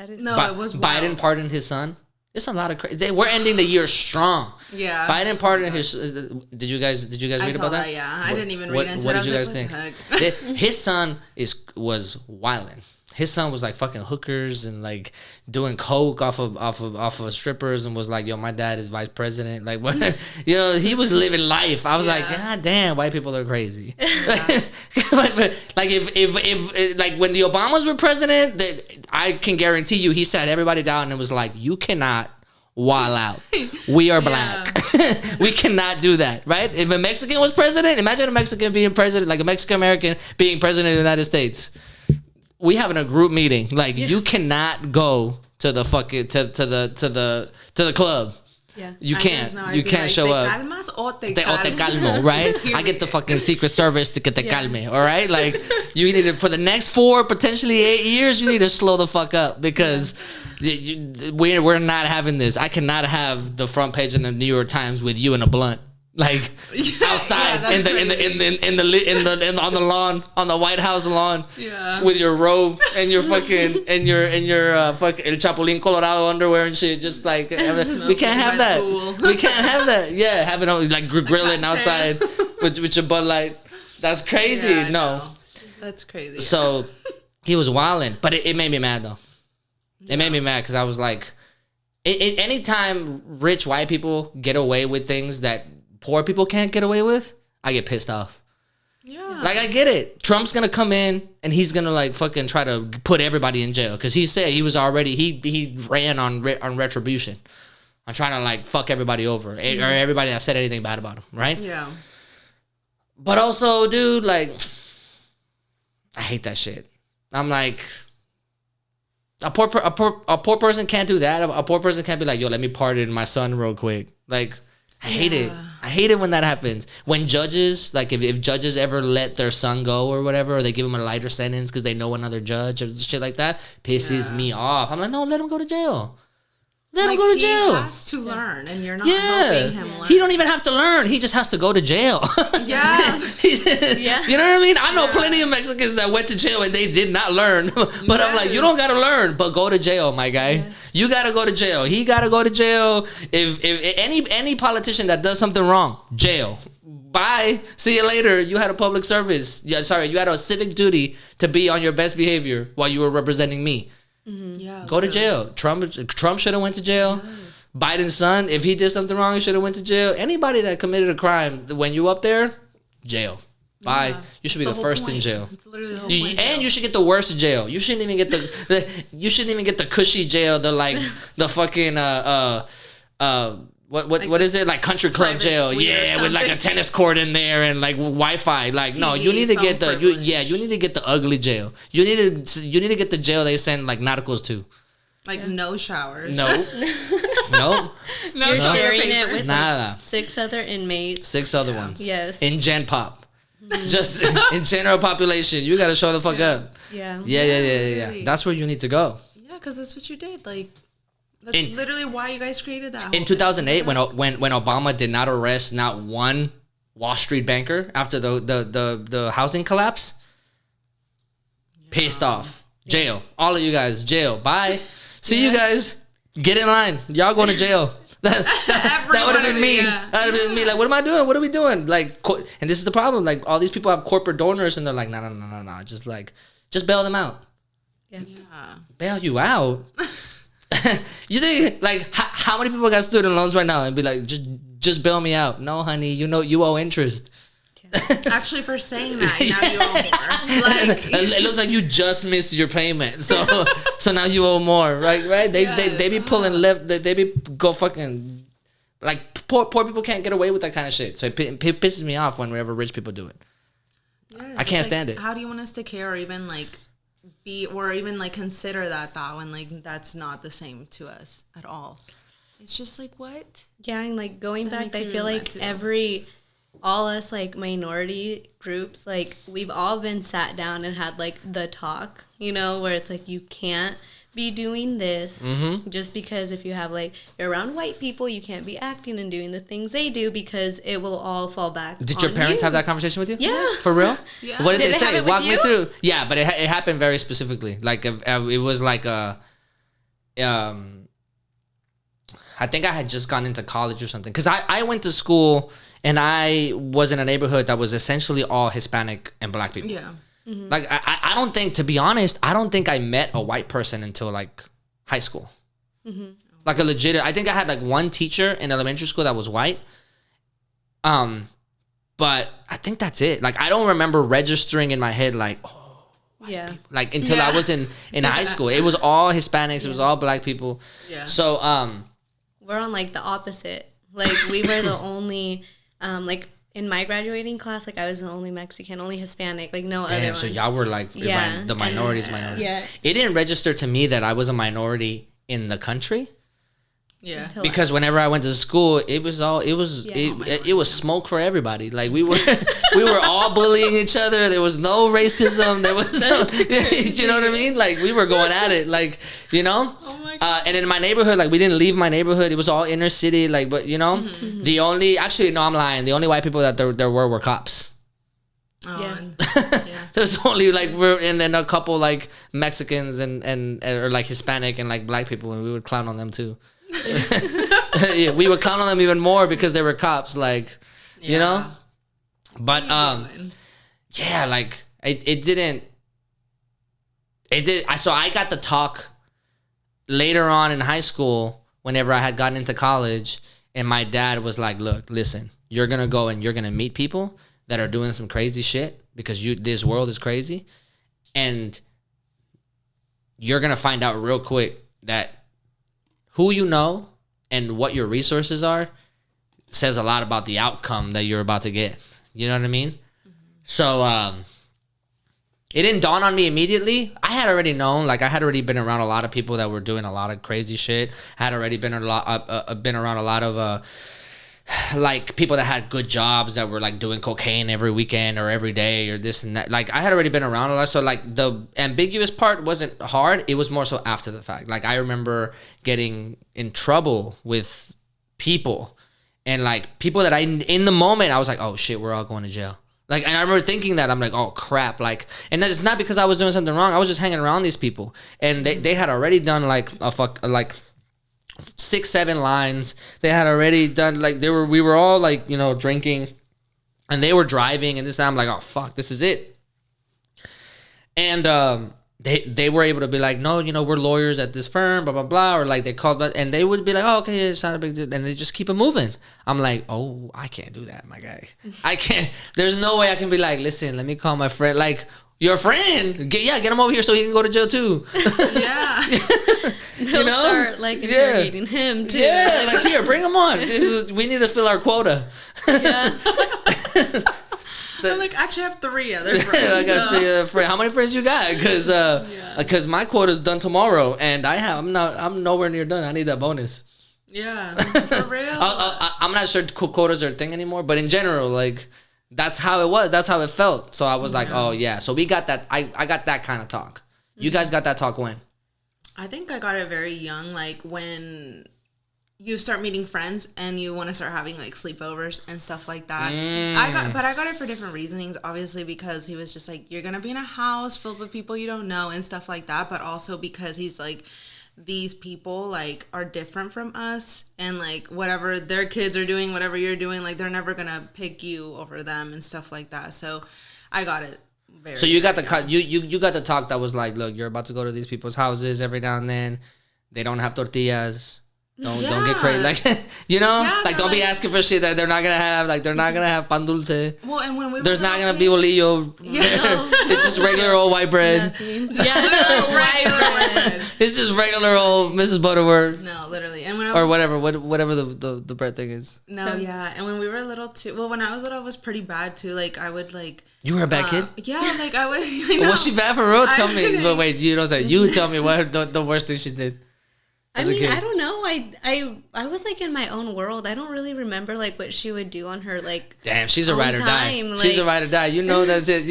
It was wild. Biden pardoned his son. It's a lot of crazy. We're ending the year strong. Yeah. Biden pardoned his. Did you guys read about that? Yeah, I didn't even read into it. What did you guys think? His son was wilding. His son was like fucking hookers and like doing coke off of strippers and was like, yo, my dad is vice president. Like, what? You know, he was living life. I was like, God damn, white people are crazy. But like if like when the Obamas were president, I can guarantee you, he sat everybody down and was like, you cannot wild out. We are black. We cannot do that, right? If a Mexican was president, imagine a Mexican being president, like a Mexican American being president of the United States. We having a group meeting. Like you cannot go to the fucking to the club. Yeah. You can't. You can't like, show up. Calmas o te calmo, right? I get the fucking Secret Service to get the calme, all right? Like you need to, for the next 4, potentially 8 years, you need to slow the fuck up because we're not having this. I cannot have the front page in the New York Times with you in a blunt. Like outside on the lawn, on the White House lawn, with your robe and your fucking and your fucking El Chapulín Colorado underwear and shit. Just like we can't have that. We can't have that. Yeah, having like grilling outside with your Bud Light. That's crazy. Yeah, no, that's crazy. So he was wilding, but it made me mad though. It made me mad because I was like, anytime rich white people get away with things that poor people can't get away with, I get pissed off. Yeah. Like, I get it. Trump's going to come in and he's going to, like, fucking try to put everybody in jail. Because he said he was already, he ran on retribution. I'm trying to, like, fuck everybody over. Or everybody that said anything bad about him, right? Yeah. But also, dude, like, I hate that shit. I'm like, a poor person can't do that. A poor person can't be like, yo, let me pardon my son real quick. Like, I hate it. I hate it when that happens. When judges, like if judges ever let their son go or whatever, or they give him a lighter sentence because they know another judge or shit like that, pisses me off. I'm like, no, let him go to jail. Let him go to jail. He has to learn, and you're not helping him learn. He don't even have to learn. He just has to go to jail. Yeah. You know what I mean? I know plenty of Mexicans that went to jail and they did not learn. But I'm like, you don't got to learn, but go to jail, my guy. Yes. You got to go to jail. He got to go to jail. If any politician that does something wrong, jail. Bye. See you later. You had a public service. You had a civic duty to be on your best behavior while you were representing me. Mm-hmm. Yeah, go to jail. Trump should have went to jail. Yes. Biden's son, if he did something wrong, he should have went to jail. Anybody that committed a crime, when you up there, jail. Bye. Yeah. You should be the first in jail. It's literally the whole point. And you should get the worst jail. You shouldn't even get the cushy jail. The like the fucking what is it, like country club jail? Yeah, with like a tennis court in there and like Wi-Fi. Like TV, no, you need to get you need to get the ugly jail. You need to get the jail they send like narcos to. Like no showers. No. You're sharing it with like 6 other inmates. 6 other ones. Yes. In Gen Pop. Just in general population, you got to show the fuck up. Yeah. Yeah. That's where you need to go. Yeah, because that's what you did. Like. That's literally why you guys created that. In 2008, when Obama did not arrest not one Wall Street banker after the housing collapse, pissed off. Jail. All of you guys, jail. Bye. See you guys. Get in line. Y'all going to jail. That would have been me. That would have been me. Like, what am I doing? What are we doing? Like, and this is the problem. Like, all these people have corporate donors, and they're like, no. Just bail them out. Yeah. Bail you out. You think like how many people got student loans right now and be like, just bail me out? No, honey, you know you owe interest. Actually, for saying that, now you owe more. Like, it looks like you just missed your payment, so now you owe more, right? They be pulling left. They be go fucking like poor people can't get away with that kind of shit. So it pisses me off whenever rich people do it. Yes, I can't stand it. How do you want us to care or even like be or even like consider that thought when like that's not the same to us at all? It's just like, what? Yeah, and like going back, I feel like all us like minority groups, like we've all been sat down and had like the talk, you know, where it's like you can't be doing this just because if you have like you're around white people, you can't be acting and doing the things they do because it will all fall back. Did your parents have that conversation with you? Yes. For real? Yeah. What did they say? Walk me through. Yeah, but it happened very specifically. Like it was like I think I had just gone into college or something. Because I went to school and I was in a neighborhood that was essentially all Hispanic and black people. Yeah. Mm-hmm. Like, I don't think, to be honest, I don't think I met a white person until, like, high school. Mm-hmm. Like, a legit... I think I had, like, one teacher in elementary school that was white. But I think that's it. Like, I don't remember registering in my head, like, oh, Yeah. like, until I was in high school. It was all Hispanics. It was all black people. Yeah. So, we're on like the opposite. Like we were the only, like in my graduating class, like I was the only Mexican, only Hispanic, like no damn, other so one. y'all were like Yeah. the minorities. Yeah. It didn't register to me that I was a minority in the country. Yeah. Until Because whenever I went to school, it was smoke for everybody. Like we were all bullying each other. There was no racism. There was you know what I mean? Like we were going at it. Like, you know? Oh my God. And in my neighborhood, like we didn't leave my neighborhood. It was all inner city. Like, but you know, the only, actually no, I'm lying. The only white people that there were cops. Oh, Yeah. yeah. There's only like and then a couple like Mexicans and or like Hispanic and like black people, and we would clown on them too. Yeah, we would clown on them even more because they were cops, like, you know. But yeah, like it did. So I got the talk later on in high school whenever I had gotten into college, and my dad was like, "Look, listen, you're gonna go and you're gonna meet people that are doing some crazy shit because this world is crazy, and you're gonna find out real quick that who you know and what your resources are says a lot about the outcome that you're about to get." You know what I mean? So it didn't dawn on me immediately. I had already known, like I had already been around a lot of people that were doing a lot of crazy shit. I had already been around a lot of like people that had good jobs that were like doing cocaine every weekend or every day or this and that. Like I had already been around a lot. So like the ambiguous part wasn't hard. It was more so after the fact. Like I remember getting in trouble with people and like people that in the moment I was like, oh shit, we're all going to jail. Like, and I remember thinking that I'm like, oh crap. Like, and it's not because I was doing something wrong. I was just hanging around these people and they had already done like 6-7 lines. They had already done like we were all like, you know, drinking and they were driving and this time I'm like, oh fuck, this is it. And they were able to be like, no, you know, we're lawyers at this firm, blah blah blah, or like they called, and they would be like, oh okay, it's not a big deal, and they just keep it moving. I'm like, oh, I can't do that, my guy. I can't. There's no way I can be like, listen, let me call my friend. Like, your friend, get him over here so he can go to jail too. Yeah. They'll start like interrogating him too. Yeah, like here, bring him on. We need to fill our quota. Yeah. I'm like, actually, I have 3 other friends. I got 3 other friends. How many friends you got? Because my quota's done tomorrow, and I'm nowhere near done. I need that bonus. Yeah, for real. I'm not sure quotas are a thing anymore, but in general, like that's how it was. That's how it felt. So I was like, oh yeah. So we got that. I got that kind of talk. You guys got that talk when? I think I got it very young, like when you start meeting friends and you want to start having like sleepovers and stuff like that. I got it for different reasonings, obviously, because he was just like, you're gonna be in a house filled with people you don't know and stuff like that, but also because he's like, these people like are different from us, and like whatever their kids are doing, whatever you're doing, like they're never gonna pick you over them and stuff like that. So I got it. So you got you got the talk that was like, look, you're about to go to these people's houses every now and then. They don't have tortillas. Don't get crazy, like you know, like don't be asking for shit that they're not gonna have. Like they're not gonna have pan dulce. Well, and when we there's not gonna be bolillo. Yeah. It's just regular old white bread. White bread. It's just regular old Mrs. Butterworth. No, literally, and when or whatever the bread thing is. No, yeah, and when we were little too. Well, when I was little, I was pretty bad too. Like I would like. You were a bad kid? Yeah, like I would. Was she bad for real? Tell me. But wait, you don't say. You tell me what the worst thing she did. I mean, I don't know. I was like in my own world. I don't really remember like what she would do on her like. Damn, she's a ride or die. Like, she's a ride or die. You know that's it. You